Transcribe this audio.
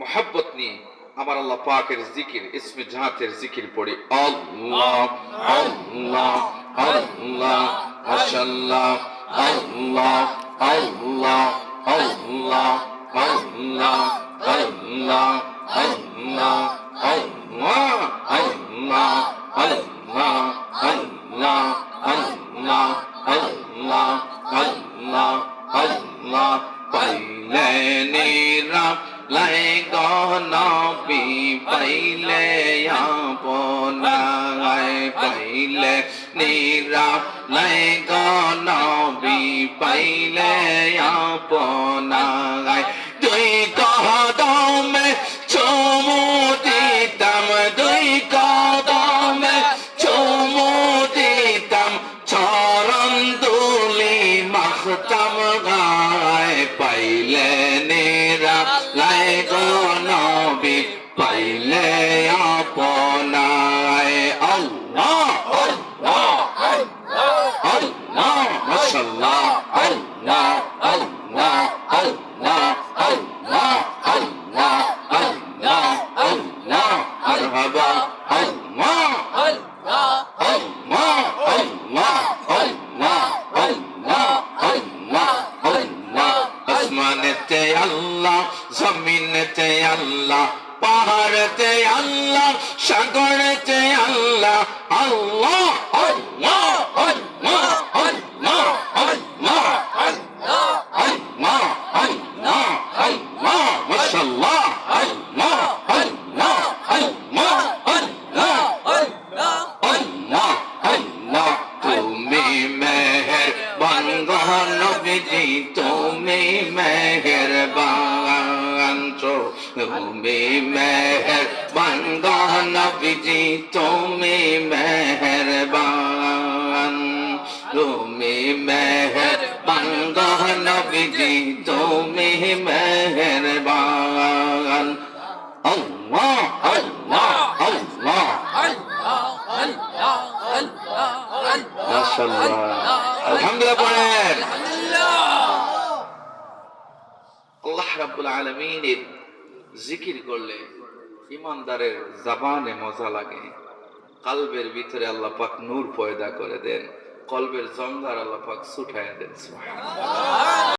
মোহাব্বত নিয়ে আমার আল্লাহ পাকের জিকির, ইসমে জাতের জিকির পড়ি। আল্লাহ আল্লাহ আল্লাহ মাশাআল্লাহ, আল্লাহ আল্লাহ আল্লাহ আল্লাহ আল্লাহ আল্লাহ আল্লাহ আল্লাহ আল্লাহ আল্লাহ আল্লাহ আল্লাহ আল্লাহ আল্লাহ। পাইলে নিরা লাই গনবি, পাইলে আপনায়, পাইলে নিরা লাই গনবি, পাইলে আপনায়। দুই কদমে চুমু দিতাম, দুই কদমে চুমু দিতাম, চরণ দুলি মাখতাম গায়। পাইলে নেরা লাই গনবি, পাইলে আপনায়। আল্লাহ আল্লাহ আল্লাহ মাশাআল্লাহ, আল্লাহ আল্লাহ আল্লাহ আল্লাহ আল্লাহ আল্লাহ আল্লাহ মারহাবা। আল্লাহ আল্লাহ আল্লাহ আল্লাহ আল্লাহ আল্লাহ আল্লাহ আল্লাহ। আসমানেতে আল্লাহ, জমিনেতে আল্লাহ, পাহাড়েতে আল্লাহ, সাগরেতে আল্লাহ। আল্লাহ আল্লাহ আল্লাহ আল্লাহ আল্লাহ আল্লাহ আল্লাহ আল্লাহ আল্লাহ মাশাআল্লাহ। আল্লাহ আল্লাহ আল্লাহ আল্লাহ আল্লাহ আল্লাহ আল্লাহ। তুমি মেহেরবান গো নবীজি, তুমি মেহেরবান, তুমি মেহেরবান গো নবীজি, তুমি মেহেরবান, তুমি মেহেরবান গো নবীজি, তুমি মেহেরবান। আল্লাহ আল্লাহ আল্লাহ মাশাআল্লাহ, আলহামদুলিল্লাহ পড়েন। আল্লাহ রাব্বুল আলামিনের জিকির করলে ইমানদারের জবানে মজা লাগে, কলবের ভিতরে আল্লাহ পাক নূর পয়দা করে দেন, কলবের জঙ্গার আল্লাহ পাক ছুটায়া দেন। সুবহানাল্লাহ।